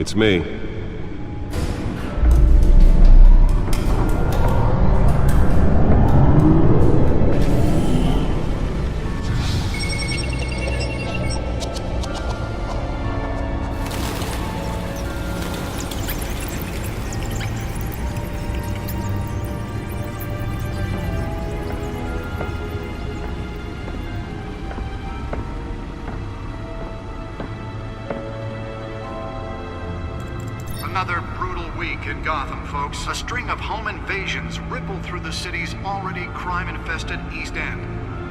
It's me. Another brutal week in Gotham, folks. A string of home invasions rippled through the city's already crime-infested East End.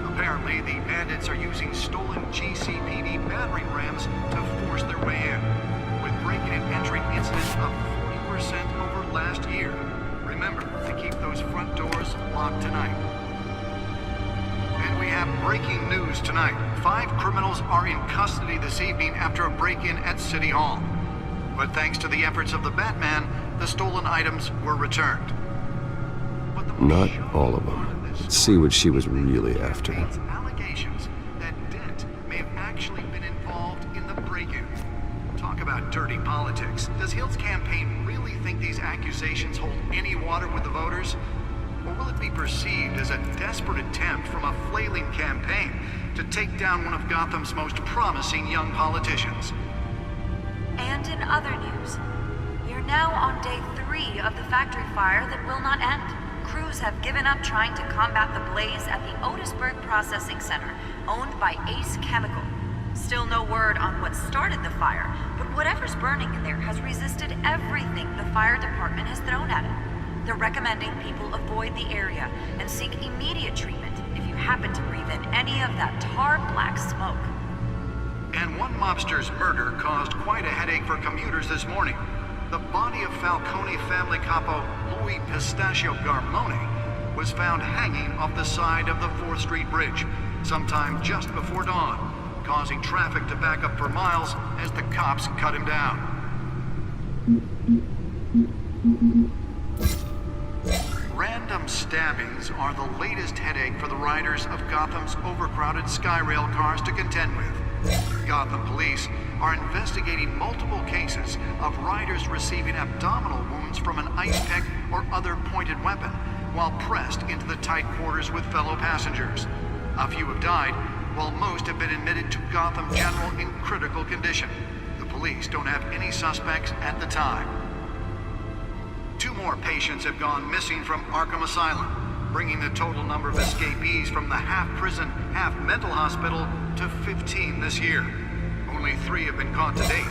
Apparently, the bandits are using stolen GCPD battering rams to force their way in, with breaking and entering incidents up 40% over last year. Remember to keep those front doors locked tonight. And we have breaking news tonight. 5 criminals are in custody this evening after a break-in at City Hall. But thanks to the efforts of the Batman, the stolen items were returned. Not all of them. Let's see what she was really after. Allegations that Dent may have actually been involved in the break-in. Talk about dirty politics. Does Hill's campaign really think these accusations hold any water with the voters? Or will it be perceived as a desperate attempt from a flailing campaign to take down one of Gotham's most promising young politicians? And in other news, you're now on day 3 of the factory fire that will not end. Crews have given up trying to combat the blaze at the Otisburg Processing Center, owned by Ace Chemical. Still no word on what started the fire, but whatever's burning in there has resisted everything the fire department has thrown at it. They're recommending people avoid the area and seek immediate treatment if you happen to breathe in any of that tar black smoke. And one mobster's murder caused quite a headache for commuters this morning. The body of Falcone family capo Louis Pistachio Garmone was found hanging off the side of the 4th Street Bridge sometime just before dawn, causing traffic to back up for miles as the cops cut him down. Random stabbings are the latest headache for the riders of Gotham's overcrowded Skyrail cars to contend with. Gotham police are investigating multiple cases of riders receiving abdominal wounds from an ice pick or other pointed weapon while pressed into the tight quarters with fellow passengers. A few have died, while most have been admitted to Gotham General in critical condition. The police don't have any suspects at the time. 2 more patients have gone missing from Arkham Asylum, bringing the total number of escapees from the half-prison, half-mental hospital to 15 this year. Only 3 have been caught to date,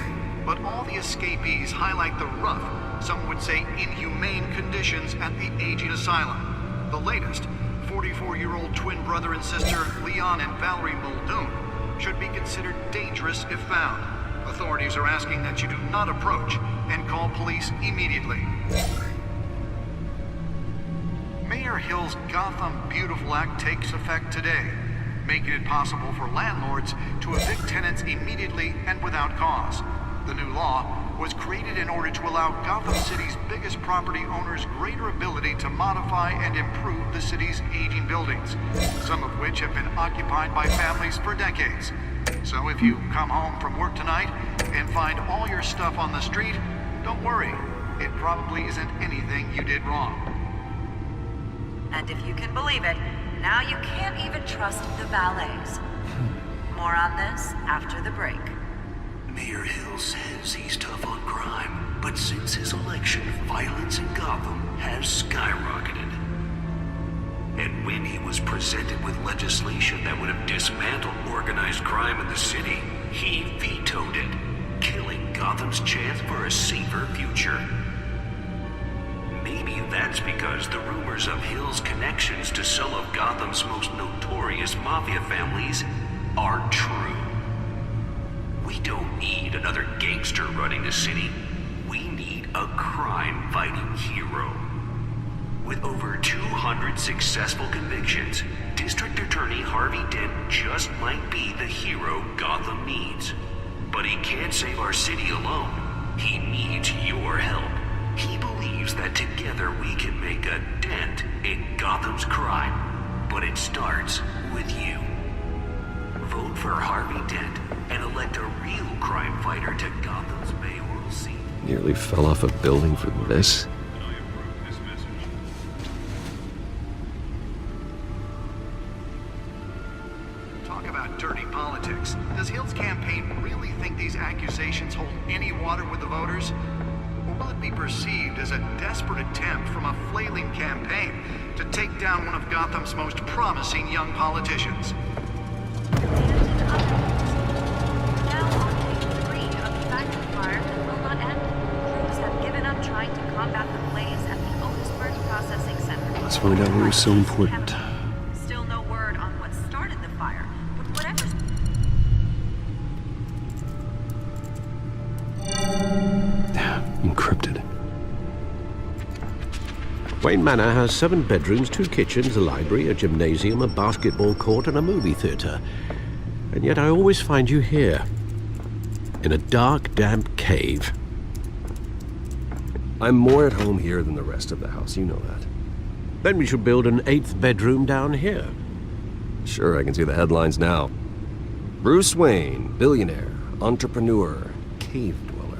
but all the escapees highlight the rough, some would say inhumane conditions at the aging asylum. The latest, 44-year-old twin brother and sister Leon and Valerie Muldoon, should be considered dangerous if found. Authorities are asking that you do not approach and call police immediately. Mayor Hill's Gotham Beautiful Act takes effect today, making it possible for landlords to evict tenants immediately and without cause. The new law was created in order to allow Gotham City's biggest property owners greater ability to modify and improve the city's aging buildings, some of which have been occupied by families for decades. So if you come home from work tonight and find all your stuff on the street, don't worry. It probably isn't anything you did wrong. And if you can believe it, now you can't even trust the valets. More on this after the break. Mayor Hill says he's tough on crime, but since his election, violence in Gotham has skyrocketed. And when he was presented with legislation that would have dismantled organized crime in the city, he vetoed it, killing Gotham's chance for a safer future. Maybe that's because the rumors of Hill's connections to some of Gotham's most notorious mafia families are true. We don't need another gangster running the city. We need a crime-fighting hero. With over 200 successful convictions, District Attorney Harvey Dent just might be the hero Gotham needs. But he can't save our city alone. He needs your help. He believes that together we can make a dent in Gotham's crime. But it starts with you. Vote for Harvey Dent and elect a real crime fighter to Gotham's mayoral seat. Nearly fell off a building for this? Talk about dirty politics. Does Hill's campaign really think these accusations hold any water with the voters? Or will it be perceived as a desperate attempt from a flailing campaign to take down one of Gotham's most promising young politicians? Now on day 3 of the factory fire that will not end, crews have given up trying to combat the blaze at the Otisburg Processing Center. Let's find out what was so important. Still no word on what started the fire, but whatever's... Encrypted. Wayne Manor has 7 bedrooms, 2 kitchens, a library, a gymnasium, a basketball court, and a movie theater. And yet I always find you here, in a dark, damp cave. I'm more at home here than the rest of the house, you know that. Then we should build an 8th bedroom down here. Sure, I can see the headlines now. Bruce Wayne, billionaire, entrepreneur, cave dweller.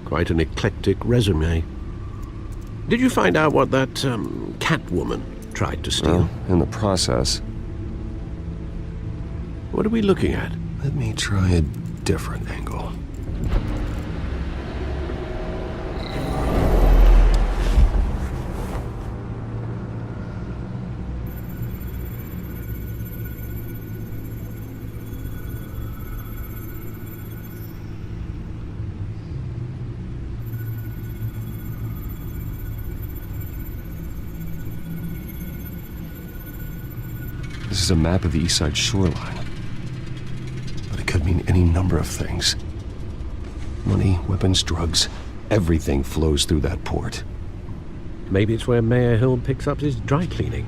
Quite an eclectic resume. Did you find out what that, Catwoman tried to steal? Well, in the process. What are we looking at? Let me try a different angle. This is a map of the East Side shoreline. But it could mean any number of things. Money, weapons, drugs, everything flows through that port. Maybe it's where Mayor Hill picks up his dry cleaning.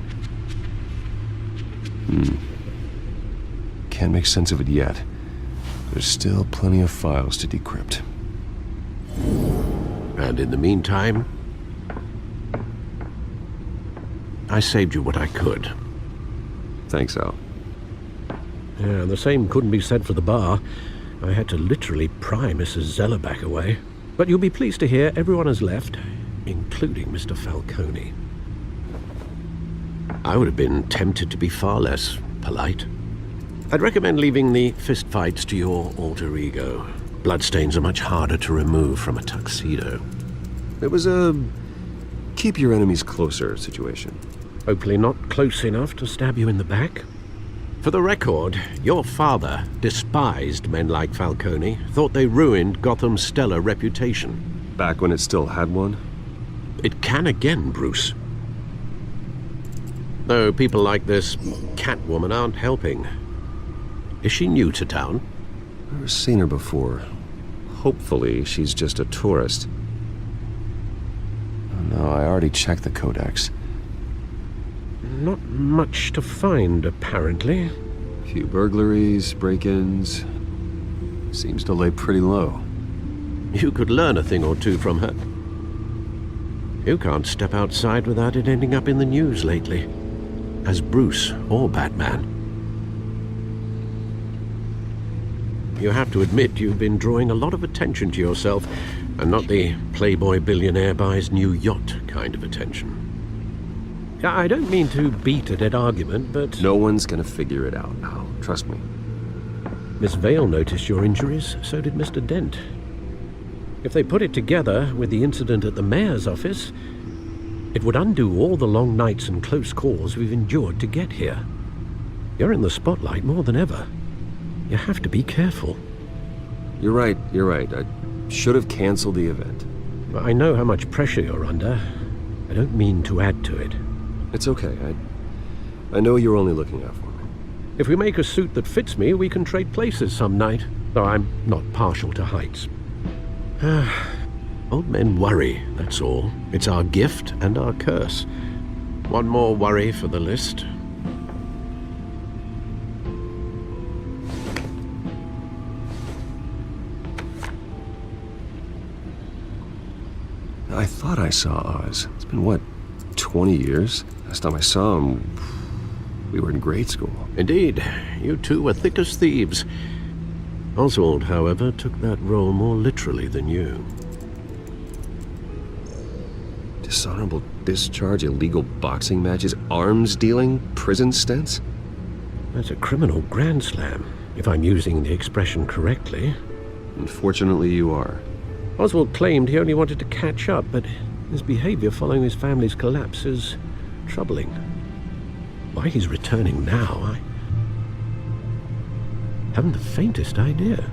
Can't make sense of it yet. There's still plenty of files to decrypt. And in the meantime, I saved you what I could. Thanks, Al. Yeah, the same couldn't be said for the bar. I had to literally pry Mrs. Zellerback away. But you'll be pleased to hear everyone has left, including Mr. Falcone. I would have been tempted to be far less polite. I'd recommend leaving the fistfights to your alter ego. Bloodstains are much harder to remove from a tuxedo. It was a keep your enemies closer situation. Hopefully not close enough to stab you in the back. For the record, your father despised men like Falcone, thought they ruined Gotham's stellar reputation. Back when it still had one? It can again, Bruce. Though people like this Catwoman aren't helping. Is she new to town? Never seen her before. Hopefully she's just a tourist. Oh no, I already checked the codex. Not much to find, apparently. Few burglaries, break-ins. Seems to lay pretty low. You could learn a thing or two from her. You can't step outside without it ending up in the news lately. As Bruce or Batman. You have to admit you've been drawing a lot of attention to yourself, and not the playboy billionaire buys new yacht kind of attention. I don't mean to beat a dead argument, but... No one's gonna figure it out, Al. Trust me. Miss Vale noticed your injuries, so did Mr. Dent. If they put it together with the incident at the mayor's office, it would undo all the long nights and close calls we've endured to get here. You're in the spotlight more than ever. You have to be careful. You're right. I should have canceled the event. I know how much pressure you're under. I don't mean to add to it. It's okay. I know you're only looking out for me. If we make a suit that fits me, we can trade places some night. Though I'm not partial to heights. Old men worry, that's all. It's our gift and our curse. One more worry for the list. I thought I saw Oz. It's been, what, 20 years? Last time I saw him, we were in grade school. Indeed, you two were thick as thieves. Oswald, however, took that role more literally than you. Dishonorable discharge, illegal boxing matches, arms dealing, prison stints? That's a criminal grand slam, if I'm using the expression correctly. Unfortunately, you are. Oswald claimed he only wanted to catch up, but his behavior following his family's collapse is troubling. Why he's returning now, I haven't the faintest idea.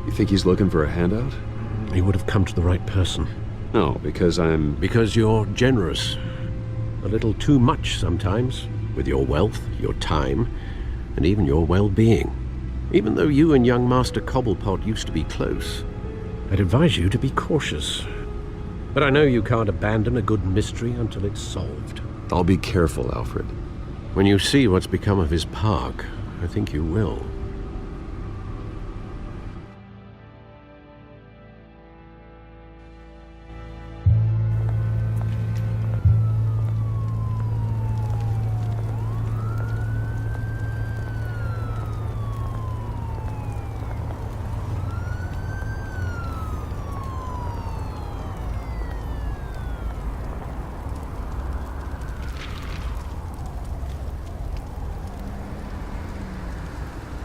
You think he's looking for a handout? He would have come to the right person. No, because I'm... Because you're generous. A little too much sometimes, with your wealth, your time, and even your well-being. Even though you and young Master Cobblepot used to be close, I'd advise you to be cautious. But I know you can't abandon a good mystery until it's solved. I'll be careful, Alfred. When you see what's become of his park, I think you will.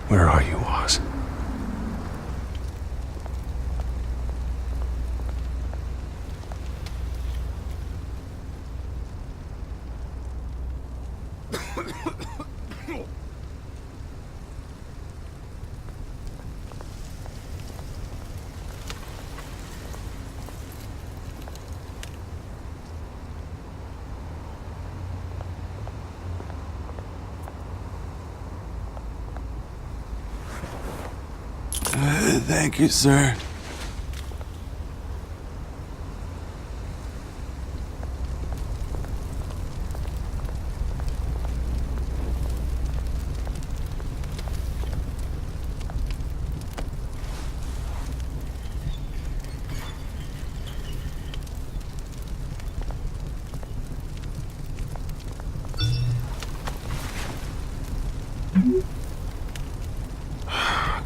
Where are you, Oz? Thank you, sir.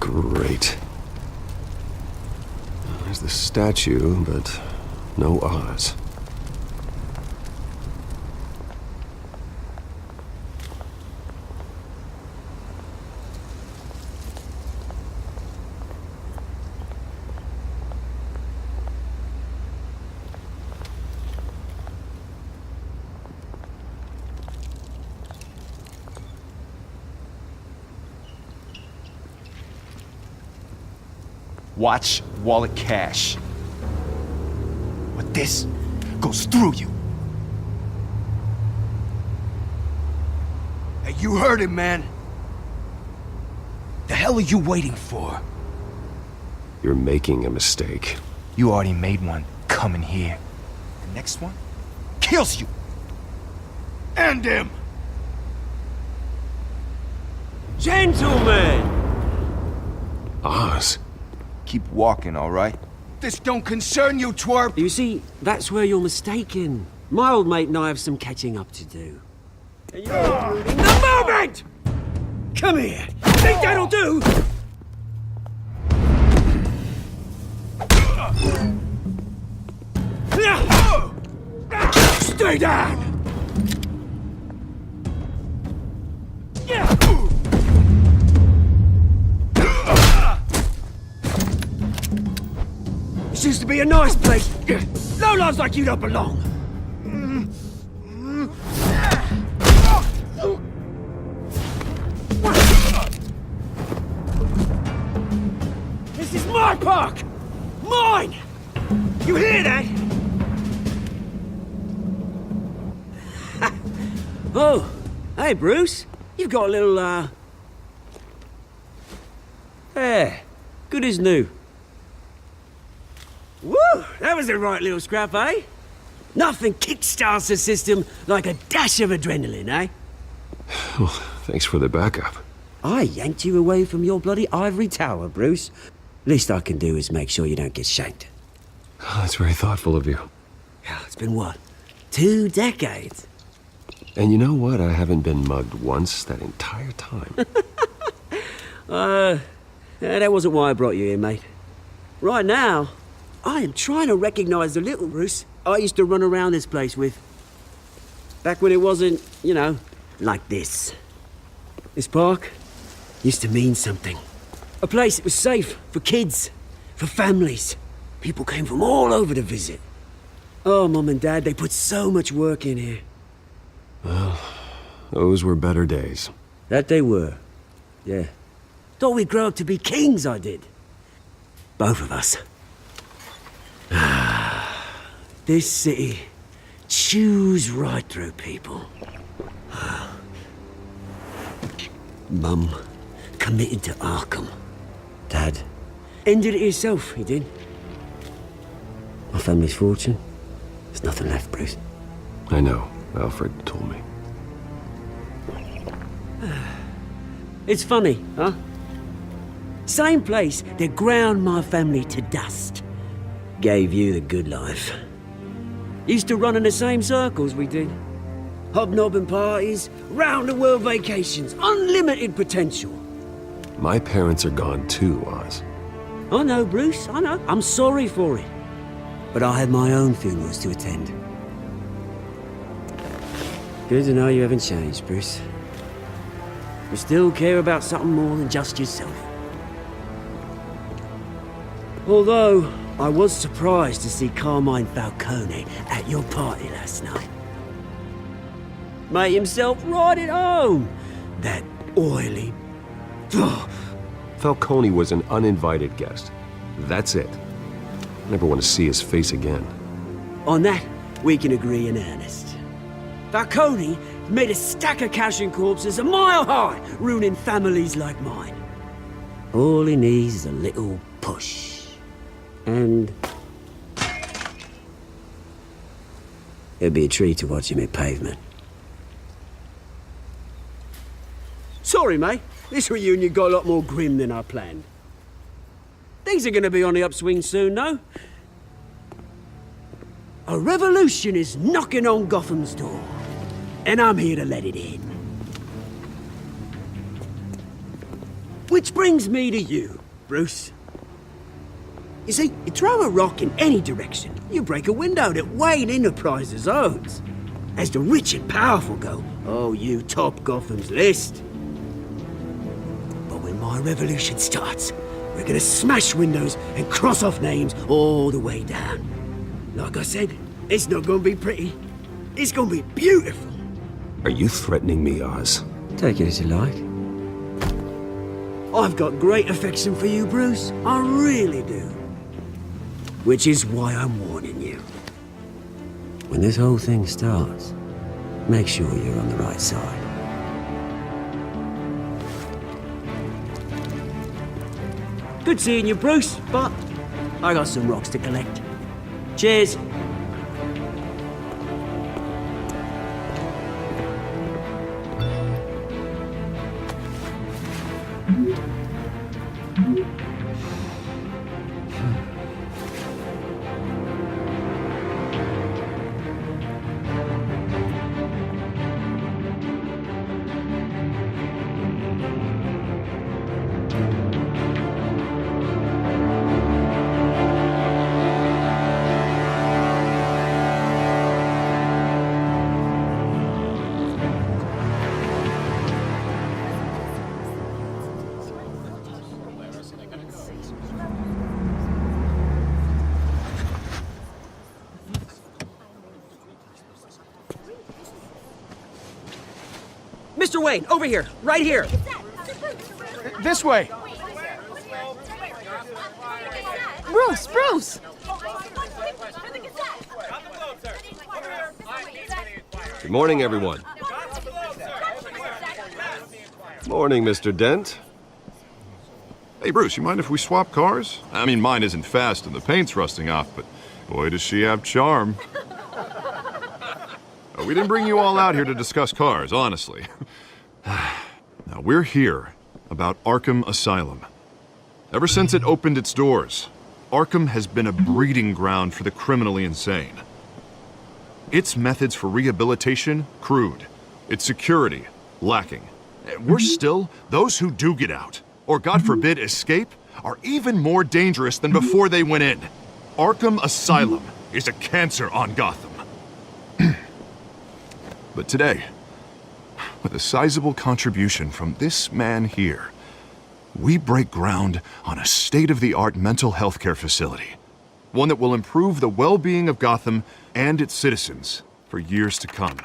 Great. There's the statue, but no Oz. Watch wallet cash. But this goes through you. Hey, you heard him, man. The hell are you waiting for? You're making a mistake. You already made one coming here. The next one kills you. And him. Gentlemen! Oz? Keep walking, all right? This don't concern you, twerp! You see, that's where you're mistaken. My old mate and I have some catching up to do. And you're ruining the moment! Come here! Think that'll do? Stay down! This used to be a nice place. Lowlifes like you don't belong. This is my park! Mine! You hear that? Oh, hey Bruce. You've got a little, There. Good as new. Woo! That was a right little scrap, eh? Nothing kickstarts the system like a dash of adrenaline, eh? Well, thanks for the backup. I yanked you away from your bloody ivory tower, Bruce. Least I can do is make sure you don't get shanked. Oh, that's very thoughtful of you. It's been what? 2 decades? And you know what? I haven't been mugged once that entire time. That wasn't why I brought you here, mate. Right now, I am trying to recognize the little Bruce I used to run around this place with. Back when it wasn't, you know, like this. This park used to mean something. A place that was safe for kids, for families. People came from all over to visit. Oh, Mum and Dad, they put so much work in here. Well, those were better days. That they were. Yeah. Thought we'd grow up to be kings, I did. Both of us. This city chews right through people. Mum committed to Arkham. Dad ended it himself, he did. My family's fortune, there's nothing left, Bruce. I know. Alfred told me. It's funny, huh? Same place that ground my family to dust. Gave you the good life. Used to run in the same circles we did. Hobnobbing parties, round-the-world vacations, unlimited potential. My parents are gone too, Oz. I know, Bruce, I know. I'm sorry for it. But I had my own funerals to attend. Good to know you haven't changed, Bruce. You still care about something more than just yourself. Although, I was surprised to see Carmine Falcone at your party last night. Made himself right at home. That oily... Falcone was an uninvited guest. That's it. Never want to see his face again. On that, we can agree in earnest. Falcone made a stack of cash and corpses a mile high, ruining families like mine. All he needs is a little push. And... it'd be a treat to watch him hit pavement. Sorry, mate. This reunion got a lot more grim than I planned. Things are gonna be on the upswing soon, no? A revolution is knocking on Gotham's door. And I'm here to let it in. Which brings me to you, Bruce. You see, you throw a rock in any direction, you break a window that Wayne Enterprises owns. As the rich and powerful go, oh, you top Gotham's list. But when my revolution starts, we're gonna smash windows and cross off names all the way down. Like I said, it's not gonna be pretty. It's gonna be beautiful. Are you threatening me, Oz? Take it as you like. I've got great affection for you, Bruce. I really do. Which is why I'm warning you. When this whole thing starts, make sure you're on the right side. Good seeing you, Bruce, but I got some rocks to collect. Cheers. Mr. Wayne, over here, right here. This way. Bruce, Bruce! Good morning, everyone. Morning, Mr. Dent. Hey, Bruce, you mind if we swap cars? I mean, mine isn't fast and the paint's rusting off, but boy, does she have charm. We didn't bring you all out here to discuss cars, honestly. Now, we're here about Arkham Asylum. Ever since it opened its doors, Arkham has been a breeding ground for the criminally insane. Its methods for rehabilitation, crude. Its security, lacking. Worse still, those who do get out, or God forbid escape, are even more dangerous than before they went in. Arkham Asylum is a cancer on Gotham. But today, with a sizable contribution from this man here, we break ground on a state-of-the-art mental health care facility. One that will improve the well-being of Gotham and its citizens for years to come.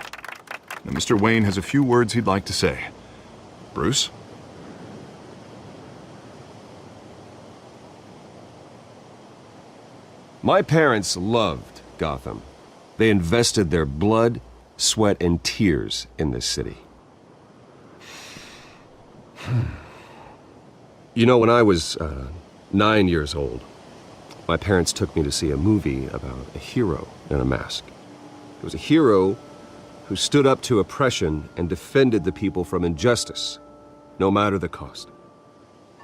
Now, Mr. Wayne has a few words he'd like to say. Bruce? My parents loved Gotham. They invested their blood, sweat, and tears in this city. You know, when I was 9 years old, my parents took me to see a movie about a hero in a mask. It was a hero who stood up to oppression and defended the people from injustice, no matter the cost.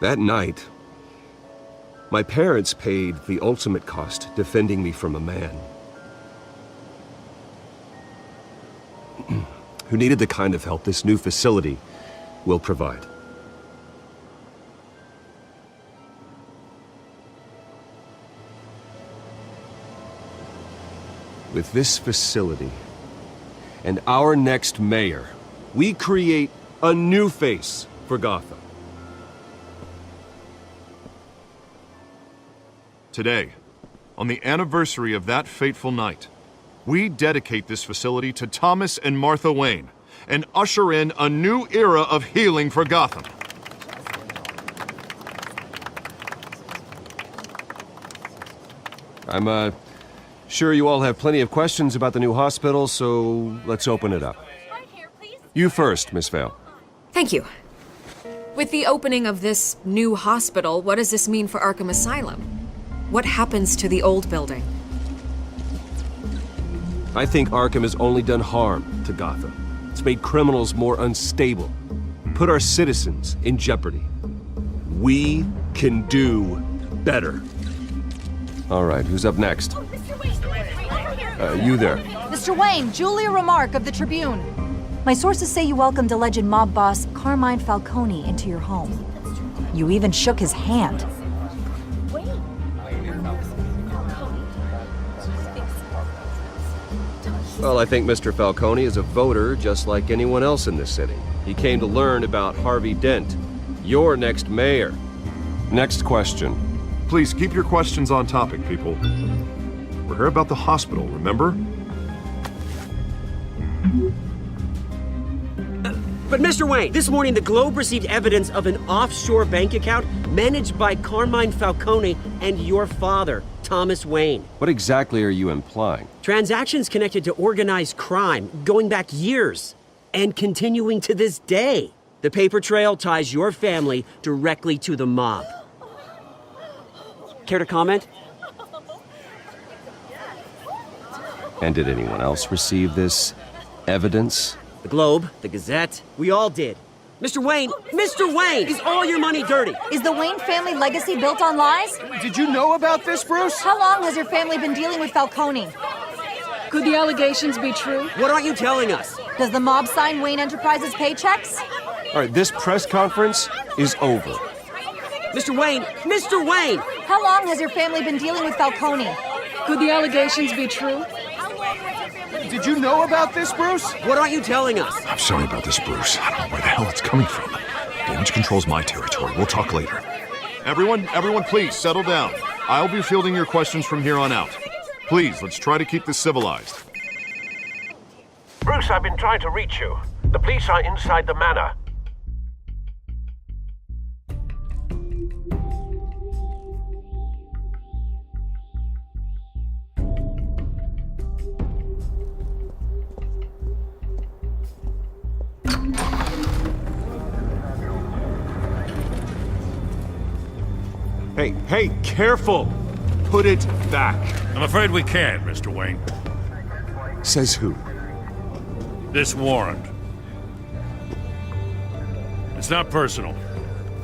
That night, my parents paid the ultimate cost defending me from a man who needed the kind of help this new facility will provide. With this facility and our next mayor, we create a new face for Gotham. Today, on the anniversary of that fateful night, we dedicate this facility to Thomas and Martha Wayne and usher in a new era of healing for Gotham. I'm sure you all have plenty of questions about the new hospital, so let's open it up. You first, Miss Vale. Thank you. With the opening of this new hospital, what does this mean for Arkham Asylum? What happens to the old building? I think Arkham has only done harm to Gotham. It's made criminals more unstable, put our citizens in jeopardy. We can do better. All right, who's up next? You there. Mr. Wayne, Julia Remark of the Tribune. My sources say you welcomed alleged mob boss Carmine Falcone into your home. You even shook his hand. Well, I think Mr. Falcone is a voter just like anyone else in this city. He came to learn about Harvey Dent, your next mayor. Next question. Please keep your questions on topic, people. We're here about the hospital, remember? But Mr. Wayne, this morning the Globe received evidence of an offshore bank account managed by Carmine Falcone and your father, Thomas Wayne. What exactly are you implying? Transactions connected to organized crime going back years and continuing to this day. The paper trail ties your family directly to the mob. Care to comment? And did anyone else receive this evidence? The Globe, the Gazette, we all did. Mr. Wayne, is all your money dirty? Is the Wayne family legacy built on lies? Did you know about this, Bruce? How long has your family been dealing with Falcone? Could the allegations be true? What aren't you telling us? Does the mob sign Wayne Enterprises paychecks? All right, this press conference is over. Mr. Wayne! How long has your family been dealing with Falcone? Could the allegations be true? Did you know about this, Bruce? What aren't you telling us? I'm sorry about this, Bruce. I don't know where the hell it's coming from. Damage control's my territory. We'll talk later. Everyone, please settle down. I'll be fielding your questions from here on out. Please, let's try to keep this civilized. Bruce, I've been trying to reach you. The police are inside the manor. Hey, careful! Put it back. I'm afraid we can't, Mr. Wayne. Says who? This warrant. It's not personal.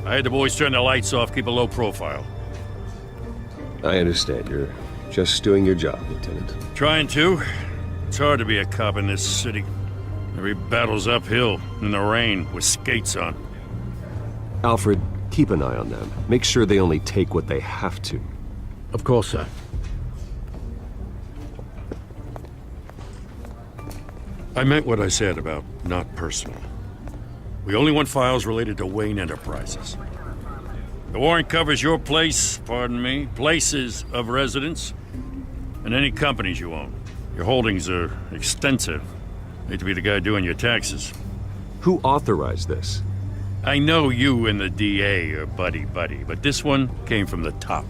I had the boys turn the lights off, keep a low profile. I understand. You're just doing your job, Lieutenant. Trying to. It's hard to be a cop in this city. Every battle's uphill, in the rain, with skates on. Alfred, keep an eye on them. Make sure they only take what they have to. Of course, sir. I meant what I said about not personal. We only want files related to Wayne Enterprises. The warrant covers your place, pardon me, places of residence, and any companies you own. Your holdings are extensive. Hate to be the guy doing your taxes. Who authorized this? I know you and the DA are buddy-buddy, but this one came from the top.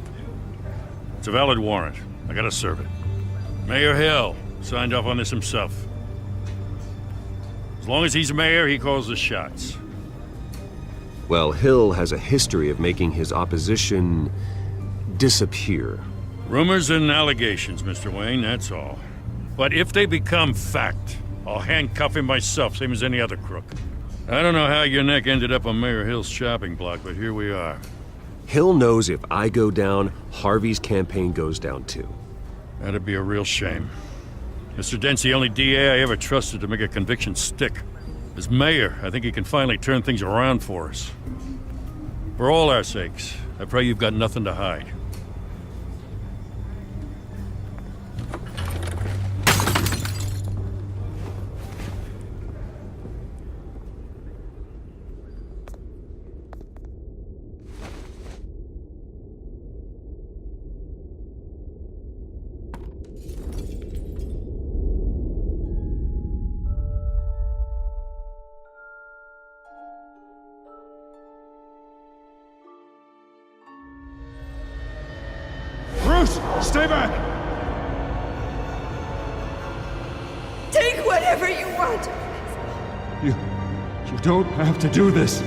It's a valid warrant. I gotta serve it. Mayor Hill signed off on this himself. As long as he's mayor, he calls the shots. Well, Hill has a history of making his opposition disappear. Rumors and allegations, Mr. Wayne, that's all. But if they become fact, I'll handcuff him myself, same as any other crook. I don't know how your neck ended up on Mayor Hill's shopping block, but here we are. Hill knows if I go down, Harvey's campaign goes down too. That'd be a real shame. Mr. Dent's the only DA I ever trusted to make a conviction stick. As mayor, I think he can finally turn things around for us. For all our sakes, I pray you've got nothing to hide. Stay back! Take whatever you want! You don't have to do this.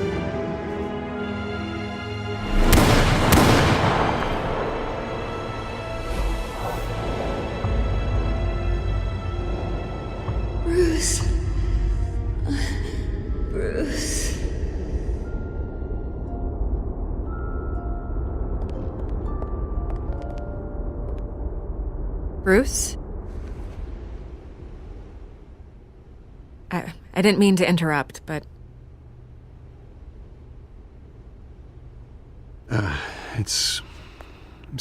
Bruce. Bruce. Bruce? I didn't mean to interrupt, but... It's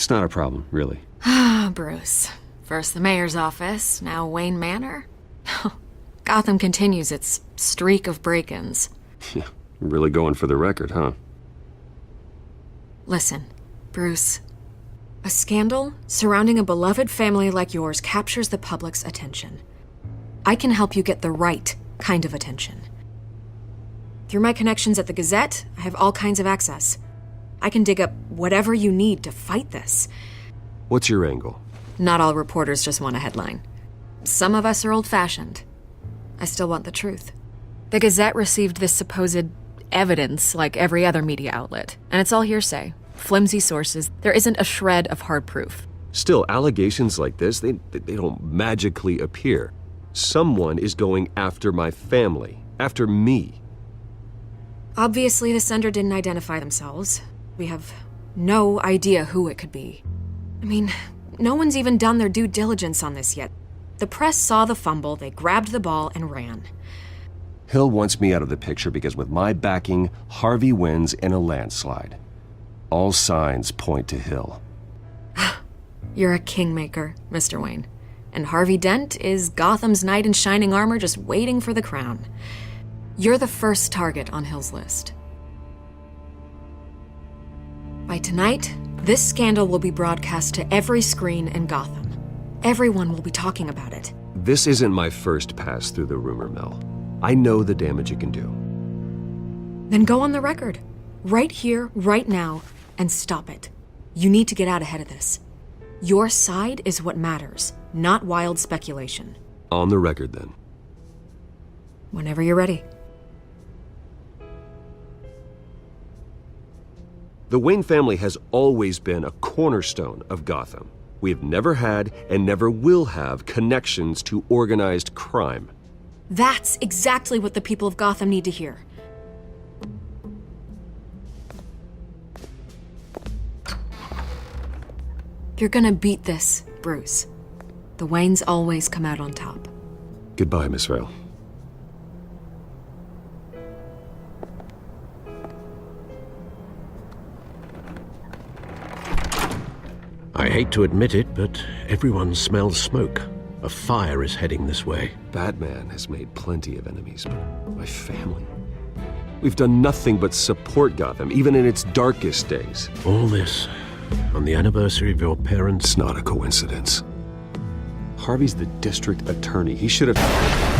not a problem, really. Ah, Bruce. First the mayor's office, now Wayne Manor. Gotham continues its streak of break-ins. Yeah, really going for the record, huh? Listen, Bruce. A scandal surrounding a beloved family like yours captures the public's attention. I can help you get the right kind of attention. Through my connections at the Gazette, I have all kinds of access. I can dig up whatever you need to fight this. What's your angle? Not all reporters just want a headline. Some of us are old-fashioned. I still want the truth. The Gazette received this supposed evidence like every other media outlet, and it's all hearsay. Flimsy sources. There isn't a shred of hard proof. Still, allegations like this, they don't magically appear. Someone is going after my family, after me. Obviously, the sender didn't identify themselves. We have no idea who it could be. I mean, no one's even done their due diligence on this yet. The press saw the fumble, they grabbed the ball and ran. Hill wants me out of the picture because with my backing, Harvey wins in a landslide. All signs point to Hill. You're a kingmaker, Mr. Wayne. And Harvey Dent is Gotham's knight in shining armor just waiting for the crown. You're the first target on Hill's list. By tonight, this scandal will be broadcast to every screen in Gotham. Everyone will be talking about it. This isn't my first pass through the rumor mill. I know the damage it can do. Then go on the record. Right here, right now, and stop it. You need to get out ahead of this. Your side is what matters, not wild speculation. On the record, then. Whenever you're ready. The Wayne family has always been a cornerstone of Gotham. We have never had and never will have connections to organized crime. That's exactly what the people of Gotham need to hear. You're gonna beat this, Bruce. The Waynes always come out on top. Goodbye, Miss Vale. I hate to admit it, but everyone smells smoke. A fire is heading this way. Batman has made plenty of enemies, but my family... We've done nothing but support Gotham, even in its darkest days. All this on the anniversary of your parents'... It's not a coincidence. Harvey's the district attorney. He should have...